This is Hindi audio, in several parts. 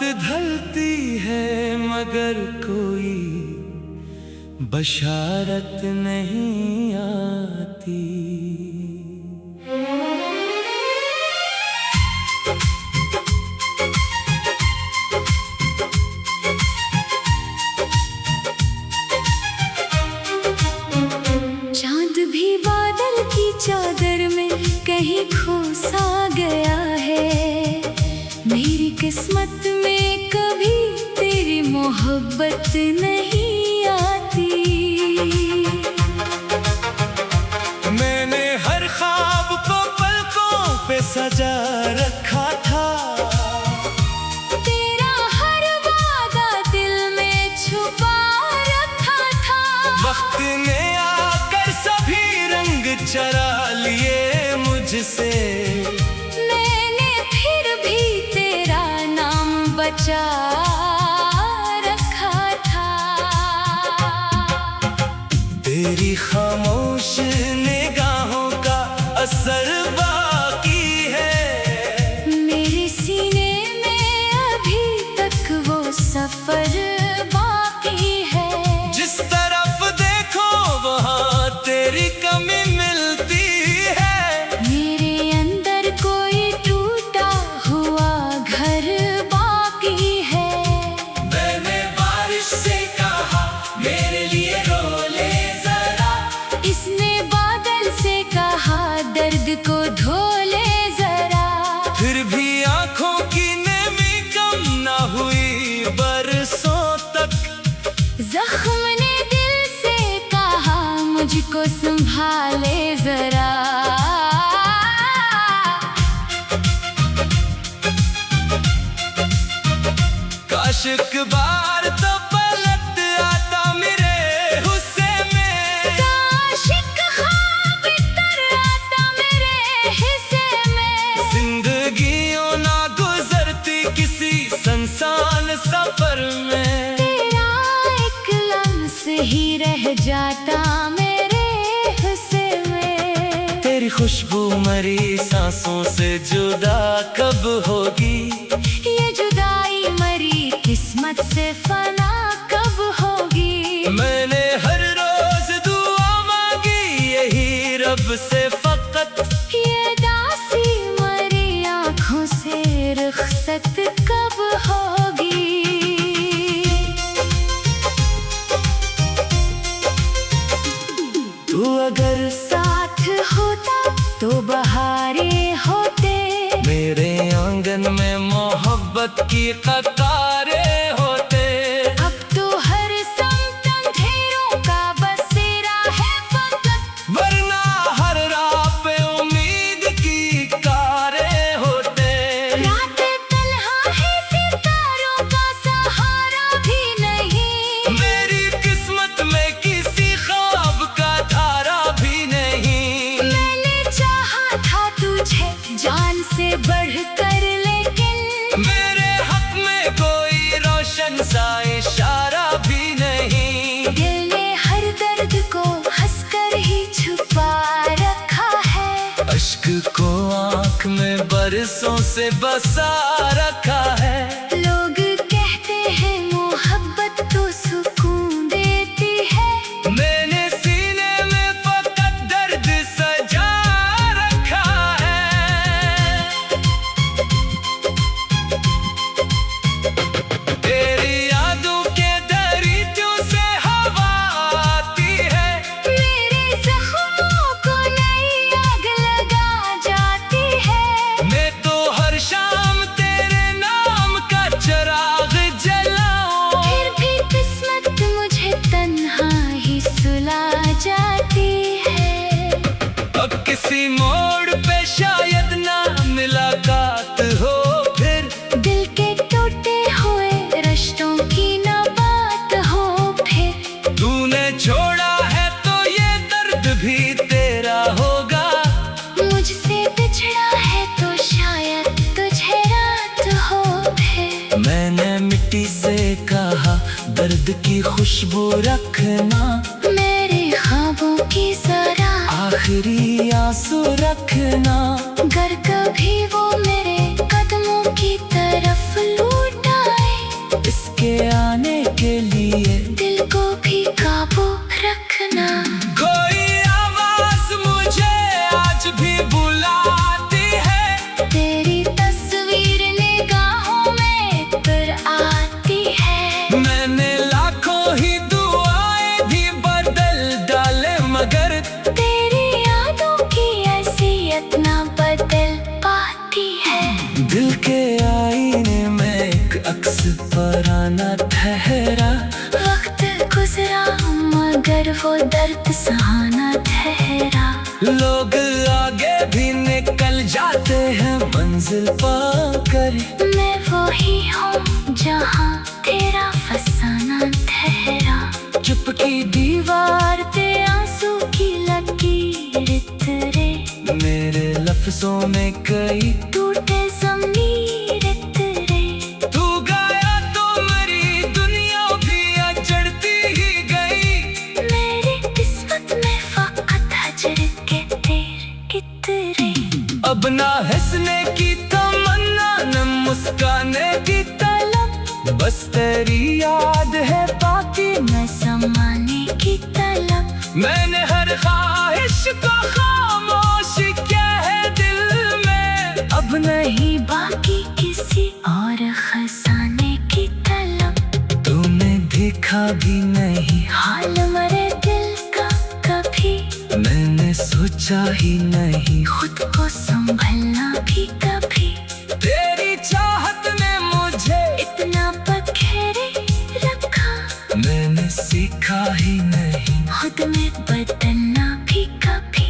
रात ढलती है मगर कोई बशारत नहीं आती। चांद भी बादल की चादर में कहीं खो सा गया है। मेरी किस्मत में कभी तेरी मोहब्बत नहीं आती। मैंने हर ख्वाब को पलकों पे सजा रखा था। तेरा हर वादा दिल में छुपा रखा था। वक्त ने आकर सभी रंग चरा लिए मुझसे। मैंने फिर भी तेरा नाम बचा रखा था। तेरी खामोश निगाहों का असर बाकी है। मेरे सीने में अभी तक वो सफर बाकी है। जिस तरफ देखो वहाँ तेरी कमी मिलती है। मेरे अंदर कोई टूटा हुआ घर बाकी है। मैंने बारिश से कहा मेरे लिए रो ले जरा। इसने बादल से कहा दर्द को धो ले जरा। फिर भी आंखों की नमी कम ना हुई बरसों तक। जख्म ने दिल से कहा मुझको संभाले जरा। काश एक बार तो पलट आता मेरे गुस्से में। काश एक ख्वाब इतर आता मेरे हिस्से में। जिंदगियों ना गुजरती किसी संसान सफर में। तेरा एक लम्स ही रह जाता मेरे हिस्से में। तेरी खुशबू मरी सांसों से जुदा कब होगी। ये जुदाई मरी किस्मत से फना कब होगी। मैंने हर रोज दुआ मांगी यही रब से फकत। ये दासी मरी आँखों से रुखसत कब होगी। तू अगर साथ होता तो बहारें होते। मेरे आंगन में मोहब्बत की कतारें होते। अब तो हर समत अंधेरों का बसेरा है फकत। वरना हर राह पे उम्मीद की कारें होते। रात तन्हा है सितारों का सहारा भी नहीं। मेरी किस्मत में किसी ख्वाब का धारा भी नहीं। मैंने चाहा था तुझे जान से बढ़कर लेकिन मेरे हक में कोई रोशन सा इशारा भी नहीं। दिल ने हर दर्द को हंसकर ही छुपा रखा है। अश्क को आँख में बरसों से बसा रखा है। लोग कहते हैं मोहब्बत तो सुकून देती है। मैंने सीने में फकत दर्द सजा रखा है। तेरी यादों के दरियों से हवा आती है। मेरे जख्मों को नई आग लगा जाती है। मैं तो हर शाम तेरे नाम का चिराग जलाऊं। फिर भी किस्मत मुझे तन्हा ही सुला जाती है। अब किसी मोड़ पे शायद ना मुलाकात हो फिर। दिल के टूटे हुए रिश्तों की न बात हो फिर। तूने छोड़ा है तो ये दर्द भी तेरा होगा। मुझसे बिछड़ा है तो शायद तुझे रात हो फिर। मैंने मिट्टी से कहा दर्द की खुशबू रखना। मेरे ख्वाबों की जरा आखिरी आंसू रखना। गर कभी वो मेरे कदमों की तरफ लौटा रक्स पर आना ठहरा। वक्त गुजरा मगर वो दर्द सहाना ठहरा। लोग आगे भी निकल जाते हैं मंजिल पाकर। मैं वही हूँ जहाँ तेरा फसाना ठहरा। चुपकी दीवार पे आंसू की लकीर तेरे। मेरे लफ्जों में कई टूटे ज़मीर तेरे। तू गाया तो मेरी दुनिया भी अजड़ती ही गई। मेरी किस्मत में फकत हजर के तेर कितरे। अब ना हंसने की तमन्ना न मुस्काने की तलब। बस तेरी याद है बाकी मैं समाने की तलब। मैंने हर ख्वाहिश को खामोश किया है दिल में। अब नहीं बाकी किसी और खजाने की तलब। तूने देखा भी नहीं हाल मरे दिल का कभी। मैंने सोचा ही नहीं खुद को संभलना भी कभी। तेरी चाहत ने मुझे इतना पखेरे रखा। मैंने सीखा ही नहीं खुद में बदलना भी कभी।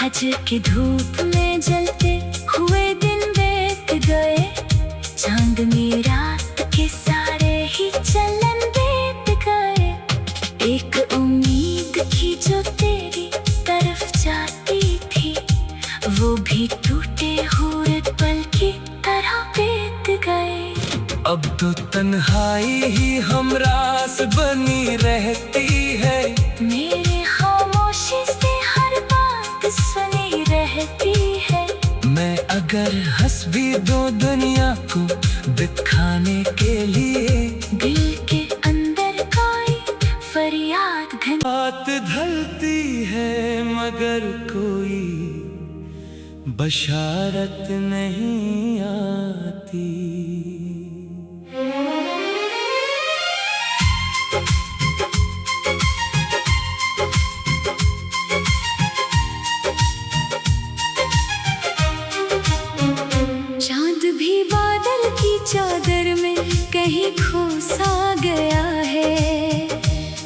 हजर की धूप में जलते हुए दिन बीत गए। चांदनी रात के सारे ही चलन बीत गए। एक उम्मीद की जो तेरी तरफ जाती थी, वो भी टूटे हुए पल की तरह बीत गए। अब तो तन्हाई ही हमरास बनी रहती है। मेरे खामोशी से हर बात सुनी रहती है। मैं अगर हंस भी दो दुनिया को दिखाने के लिए। दिल के अंदर कोई फरियाद घन। बात ढलती है मगर कोई बशारत नहीं आती। चांद भी बादल की चादर में कहीं खो सा गया है।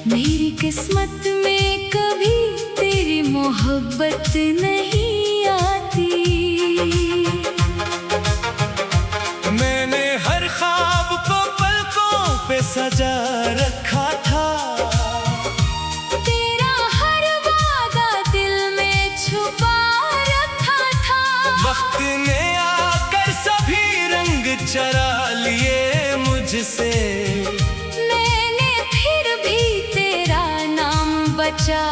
मेरी किस्मत में कभी तेरी मोहब्बत नहीं आती। मैंने हर ख्वाब को पलकों पे सजा रखा था। तेरा हर वादा दिल में छुपा रखा था। वक्त ने आकर सभी रंग चरा लिए मुझसे। मैंने फिर भी तेरा नाम बचा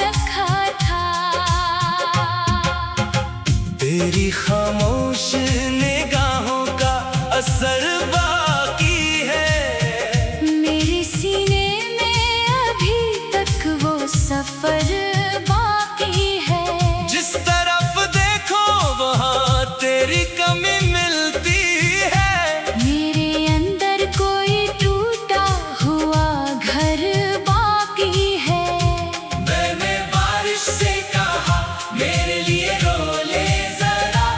रखा था। तेरी खामोश निगाहों का असर बाकी है। मेरे सीने में अभी तक वो सफर बाकी है। जिस तरफ देखो वहाँ तेरी कमी मिलती है। मेरे अंदर कोई टूटा हुआ घर बाकी है। मैंने बारिश से कहा मेरे लिए रो ले जरा।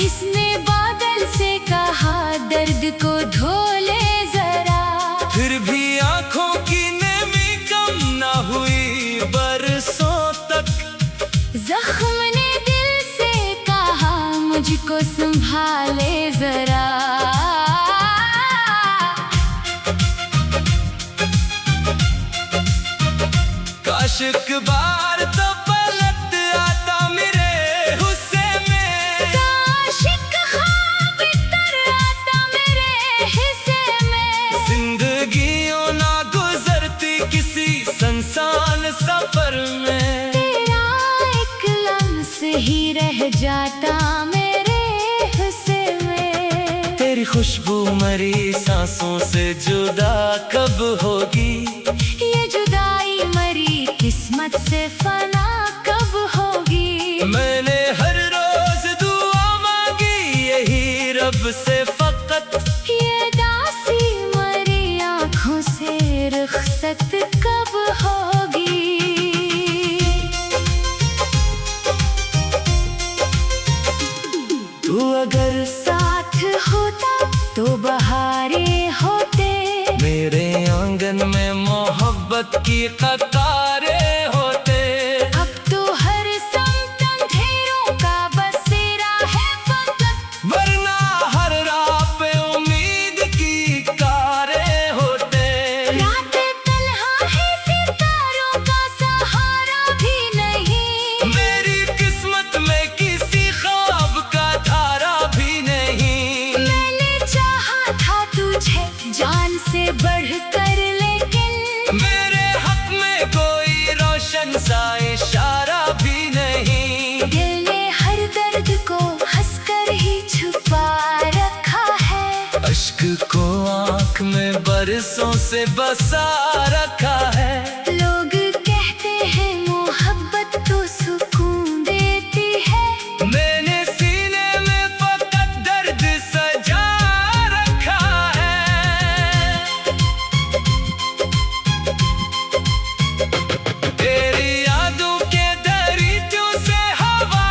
इसने बादल से कहा दर्द को धो ले जरा। फिर भी आंखों की नमी कम ना हुई बरसों तक। जख्म ने दिल से कहा मुझको संभाले जरा। काश एक बार तो पलट आता मेरे हुस्से में। काश एक ख्वाब तर आता मेरे हिस्से में। जिंदगियों ना गुजरती किसी संसान सफर में। तेरा एक लम्स ही रह जाता मेरे हिस्से में। तेरी खुशबू मरी सांसों से जुदा कब होगी। ये जुदाई मरी किस्मत से फना कब होगी। मैंने हर रोज दुआ मांगी यही रब से फकत। ये दासी मरी आँखों से रुखसत कब होगी। तू अगर साथ होता तो बहार कतारें होते। अब तो हर संत अंधेरों का बसेरा है फकत, वरना हर राह पे उम्मीद की कारें होते। रात तन्हा है सितारों का सहारा भी नहीं, मेरी किस्मत में किसी ख्वाब का धारा भी नहीं। मैंने चाहा था तुझे जान से बढ़कर, लेकिन मेरे हक में कोई रोशन सा इशारा भी नहीं। दिल ने हर दर्द को हंसकर ही छुपा रखा है, अश्क को आँख में बरसों से बसा रखा है। लोग कहते हैं मोहब्बत तो सुकून देती है, मैंने सीने में फकत दर्द सजा रखा है। तेरी यादों के दरियों से हवा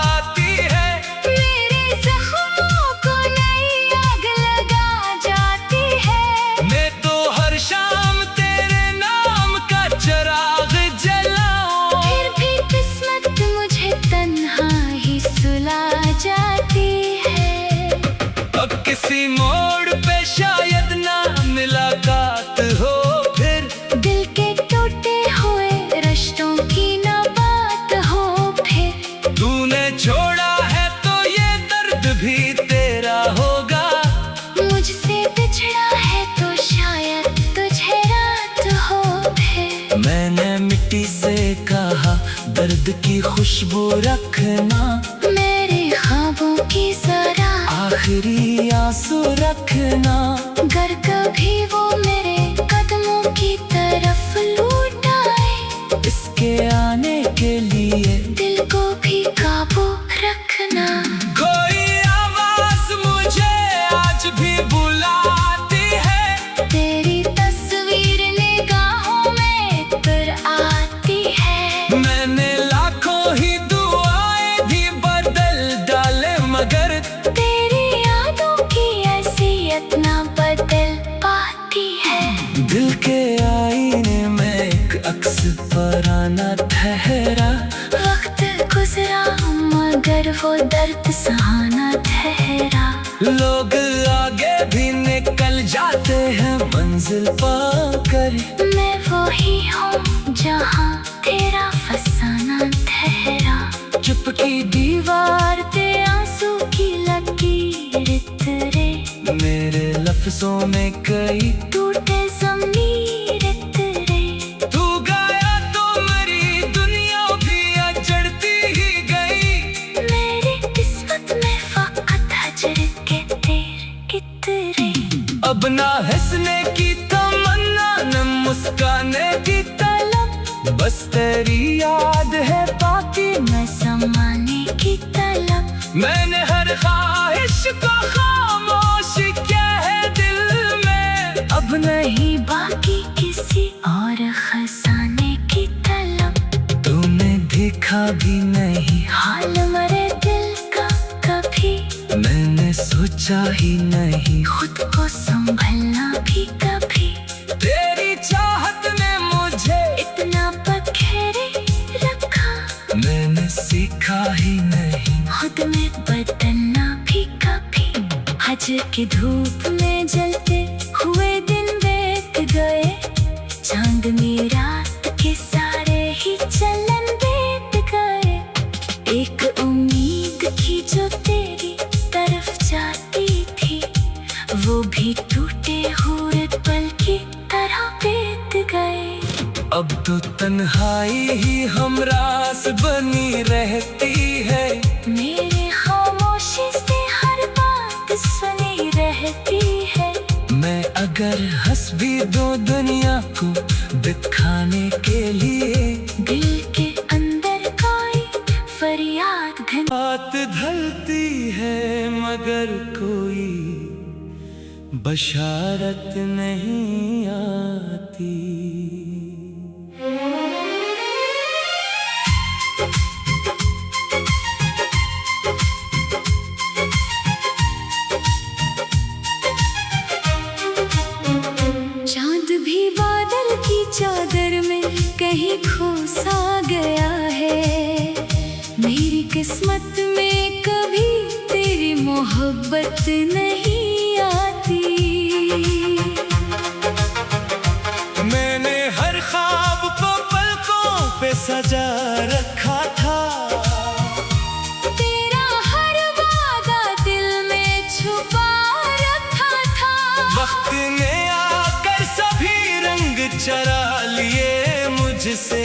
आती है, मेरे जख्मों को नई आग लगा जाती है। मैं तो हर शाम तेरे नाम का चिराग जलाऊं, फिर भी किस्मत मुझे तन्हा ही सुला जाती है। अब किसी मोड़ पे शायद ना मुलाकात हो फिर, दिल के टूटे हुए रिश्तों की ना बात हो फिर, तूने छोड़ा है तो ये दर्द भी तेरा होगा। मुझसे बिछड़ा है तो शायद तुझे रात हो फिर। मैंने मिट्टी से कहा दर्द की खुशबू रखना, मेरे ख्वाबों की जरा आखिरी आंसू रखना। अगर कभी वो मेरे कदमों की तरफ लौट आए, इसके आने के लिए दिल को भी काबू रखना। कोई आवाज मुझे आज भी बुलाती है, तेरी तस्वीर निगाहों में तर आती है। मैंने लाखों ही दुआएं भी बदल डाले मगर तेरी यादों की हैसियत ना बदल पाती है। दिल के आईने में एक अक्स पराना ठहरा, वक्त गुजरा मगर वो दर्द सहाना ठहरा। लोग आगे भी निकल जाते हैं मंजिल पाकर, मैं वो ही हूँ जहाँ तेरा फसाना ठहरा। चुपकी दीवार पे आंसू की लकीर तेरे, मेरे लफ्जों में कई टूटे ज़मीर तेरे। तू गाया तो मेरी दुनिया भी अजड़ती ही गई। मेरी किस्मत में फकत हजर के तेर इतरे। अब ना हंसने की तमन्ना न मुस्काने की तलब, बस तेरी याद है बाकी मैं समाने की तलब, मैंने हर ख्वाहिश को खामोश किया है दिल में। अब नहीं बाकी किसी और खजाने की तलब। तूने देखा भी नहीं हाल मरे दिल का कभी, मैंने सोचा ही नहीं खुद को संभलना भी कभी। तेरी चाहत ने मुझे इतना पखेरे रखा, मैंने सीखा ही नहीं खुद में बदलना भी कभी। हज की धूप में जलते हुए दिन बीत गए, चांदनी रात के सारे ही चलन बीत गए। एक उम्मीद की जो तेरी तरफ जाती थी, वो भी टूटे हुए पल की तरह बीत गए। अब तो तन्हाई ही हमरास बनी रहती है, मेरे खामोशी से हर बात सुनी रहती है। मैं अगर हंस भी दो दुनिया को दिखाने के लिए, दिल के अंदर कोई फरियाद घन बात ढलती है मगर कोई बशारत नहीं आती। चांद भी बादल की चादर में कहीं खो सा गया है। मेरी किस्मत में कभी तेरी मोहब्बत नहीं आती। मैंने हर ख्वाब को पलकों पे सजा रखा था, तेरा हर वादा दिल में छुपा रखा था। वक्त ने आकर सभी रंग चरा लिए मुझसे,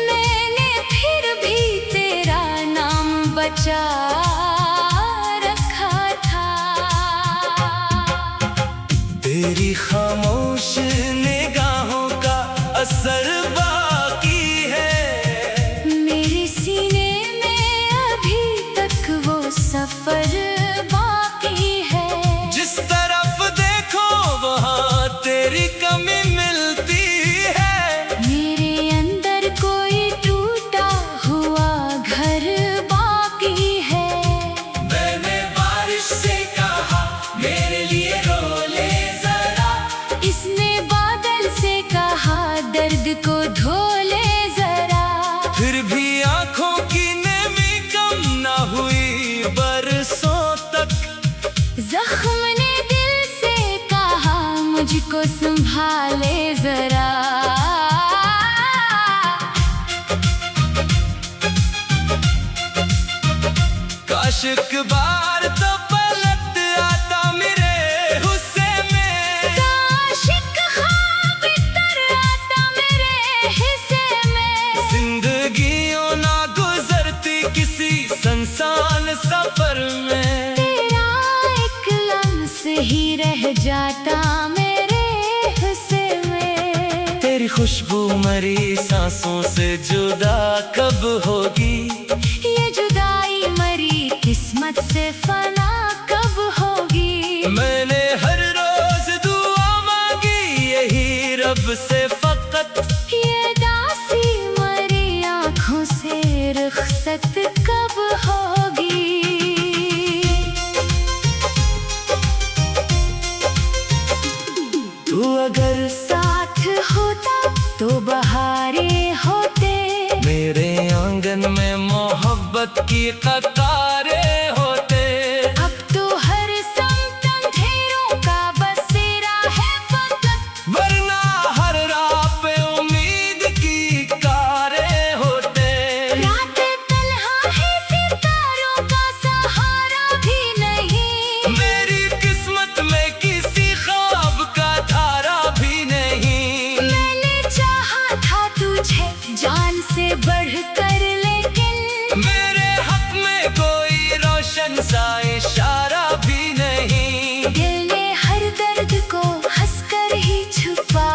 मैंने फिर भी तेरा नाम बचा रखा था। तेरी खामोश निगाहों का असर बाकी है, मेरे सीने में अभी तक वो सफर बाकी है। जिस तरफ देखो वहाँ तेरी कमी मिलती है। मेरे अंदर कोई टूटा हुआ घर बाकी है। मैंने बारिश से कहा मेरे लिए रो ले जरा, इसने बादल से कहा दर्द को धो ले जरा। फिर भी आंखों की नमी कम ना हुई बरसों तक। जख्म ने दिल से कहा मुझको संभाले जरा। काश एक बार तो पलट आता मेरे हुस्से में, काश एक ख्वाब इतर आता मेरे हिस्से में। जिंदगियों ना गुजरती किसी संसान सफर में। तेरा एक लम्स ही रह जाता मेरे हिस्से में। तेरी खुशबू मरी सांसों से जुदा कब होगी, ये जुदाई मरी किस्मत से फना कब होगी। मैंने हर रोज दुआ मांगी यही रब से फकत, ये दासी मरी आँखों से रुखसत कब होगी। तू अगर साथ होता तो बहारें होते, मेरे आंगन में मोहब्बत की कतारें होते। अब तो हर समत अंधेरों का बसेरा है फकत, वरना हर राह पे उम्मीद की कारें होते। रातें तन्हा है सितारों का सहारा भी नहीं। मेरी किस्मत में किसी ख्वाब का धारा भी नहीं। मैंने चाहा था तुझे जान से बढ़कर, लेकिन मेरे हक में कोई रोशन सा इशारा भी नहीं। दिल ने हर दर्द को हंसकर ही छुपा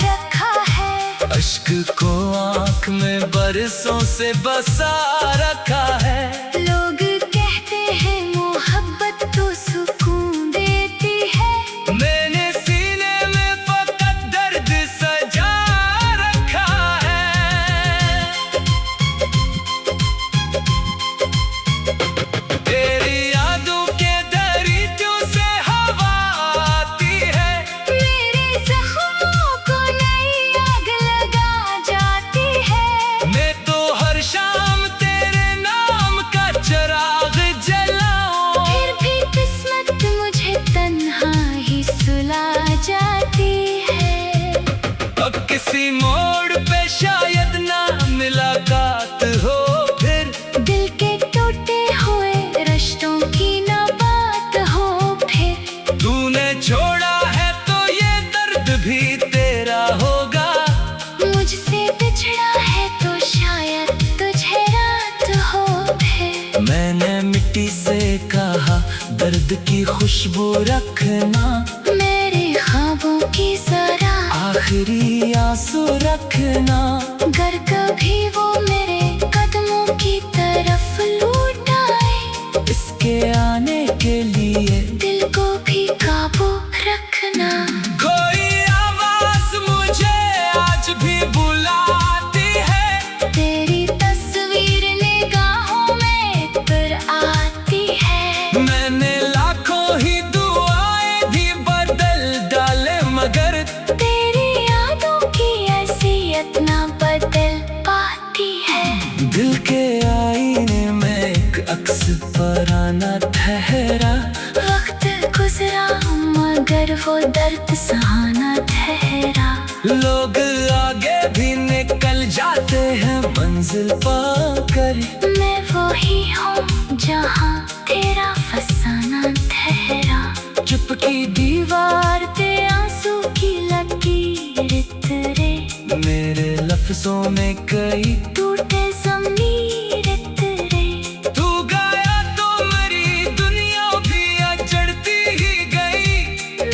रखा है। अश्क को आंख में बरसों से बसा रखा है। लोग कहते हैं मोहब्बत तो सुकून देती है, मैंने सीने में फकत दर्द सजा रखा है। तेरी यादों के दरियों से हवा आती है, मेरे जख्मों को नई आग लगा जाती है। मैं तो हर शाम तेरे नाम का चिराग जलाऊं, फिर भी किस्मत मुझे तन्हा ही सुला जाती है। अब किसी मोड़ पे शायद ना मुलाकात हो फिर, दिल के टूटे हुए रिश्तों की ना बात हो फिर। तूने छोड़ा है तो ये दर्द भी तेरा होगा, मुझसे बिछड़ा है तो शायद तुझे रात हो फिर। मैंने मिट्टी से कहा दर्द की खुशबू रखना, मेरे ख्वाबों की जरा आखिरी आंसू रखना। गर कभी वो मेरे कदमों की तरफ लौट आए, इसके आने के लिए दिल को भी काबू रखना। कोई आवाज मुझे आज भी बुलाती है, तेरी तस्वीर निगाहों में तर आती है। मैंने लाखों ही दुआएं भी बदल डाले मगर तेरी याद न ठहरा। वक्त गुजरा मगर वो दर्द सहाना ठहरा। लोग आगे भी निकल जाते हैं मंजिल पाकर। मैं वही हूँ जहाँ तेरा फसाना ठहरा। चुपकी दीवार पे आंसू की लकीर तेरे। मेरे लफ्जों में कई टूटे ज़मीर तेरे। तू गाया तो मेरी दुनिया भी अजड़ती ही गई।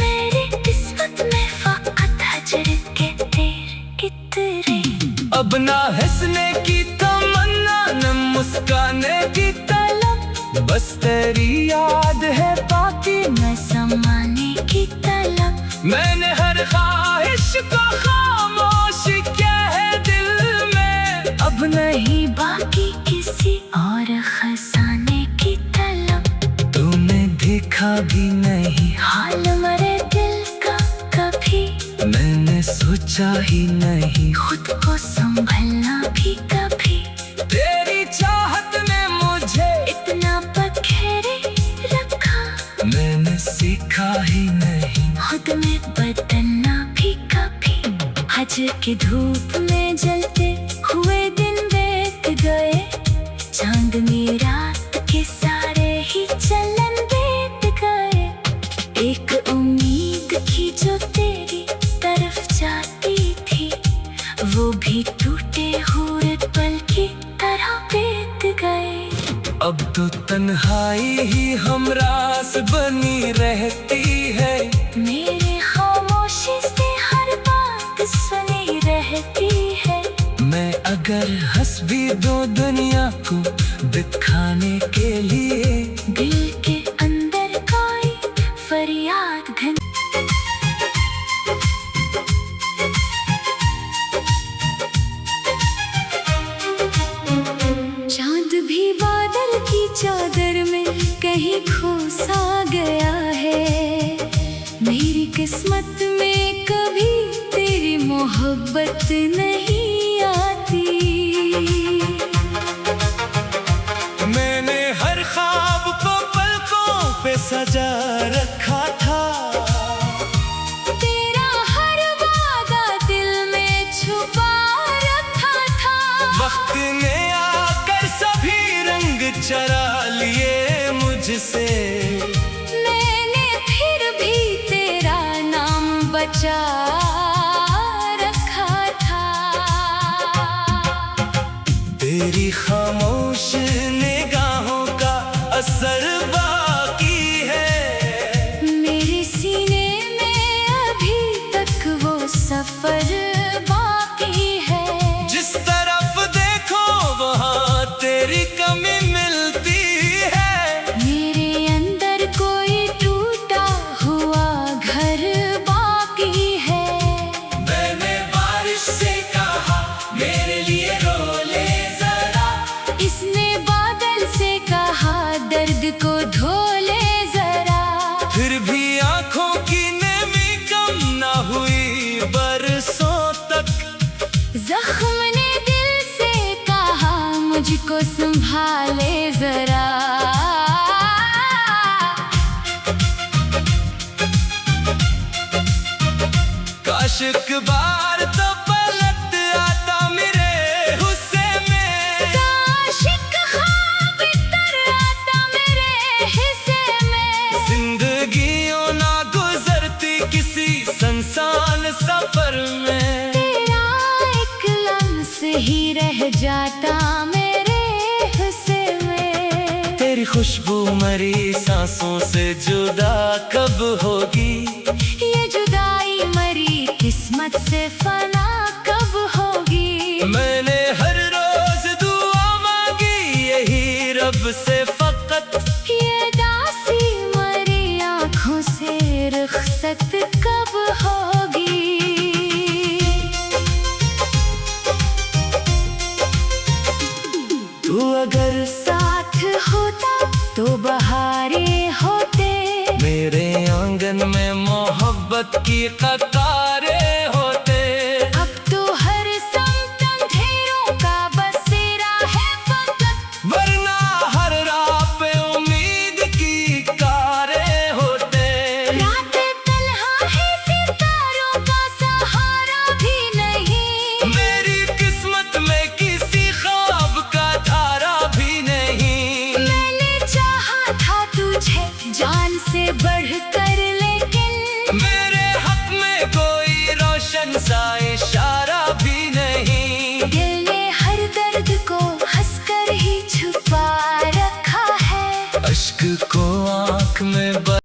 मेरी किस्मत में फकत हजर के तेरे इतरे। अब ना हंसने की तमन्ना न मुस्काने की तलब। बस तेरी याद है बाकी न समाने की तलब। मैंने हर ख्वाहिश को खामोश किया है दिल में। अब नहीं बाकी किसी और खजाने की तलब। तूने देखा भी नहीं हाल मरे दिल का कभी। मैंने सोचा ही नहीं खुद को संभलना भी कभी। तेरी चाहत ने मुझे इतना पखेरे रखा। मैंने सीखा ही नहीं खुद में बदलना भी कभी। हज की धूप में जलते हुए दिन बीत गए। चांदनी रात के सारे ही चलन बीत गए। एक उम्मीद की जो तेरी तरफ जाती थी वो भी टूटे हुए पल की तरह बीत गए। अब तो तन्हाई ही हमरास बनी रहती है। मेरे खामोशी से हर बात सुनी रहती है। मैं अगर हंस भी दो दुनिया को दिखाने के लिए। दिल के अंदर कोई फरियाद घन। चांद भी बादल की चादर में कहीं खो सा गया है। मेरी किस्मत में कभी तेरी मोहब्बत नहीं आती। मैंने हर ख्वाब को पलकों पे सजा रखा था। तेरा हर वादा दिल में छुपा रखा था। वक्त ने आकर सभी रंग चरा लिए मुझसे। मैंने फिर भी तेरा नाम बचा रखा था। तेरी खामोश निगाहों का असर बाकी है। मेरे सीने में अभी तक वो सफर बाकी है। जिस तरफ देखो वहाँ तेरी कमी मिलती है। मेरे अंदर कोई टूटा हुआ घर बाकी है। मैंने बारिश से कहा मेरे लिए रो ले जरा। इसने बादल से कहा दर्द को धो ले जरा। फिर भी आंखों की नमी कम ना हुई बरसों तक। जख्म ने दिल से कहा मुझको संभाले जरा। काश एक बार तो पलट आता मेरे गुस्से में। काश एक ख्वाब तर आता मेरे हिस्से में। जिंदगियों ना गुजरती किसी संसान सफर में। तेरा एक लम्स ही रह जाता मेरे हिस्से में। तेरी खुशबू मरी सांसों से जुदा कब होगी। ये जुदाई मरी किस्मत से फना कब होगी। मैंने हर रोज दुआ मांगी यही रब से फकत। ये दासी मरी आँखों से रुखसत कब होगी। तू अगर साथ होता तो बहारें होते। मेरे आंगन में मोहब्बत की कतारें होते। अब तो हर समत अंधेरों का बसेरा है फकत। वरना हर राह पे उम्मीद धड़कन सा इशारा भी नहीं। दिल ने हर दर्द को हंसकर ही छुपा रखा है, अश्क को आँख में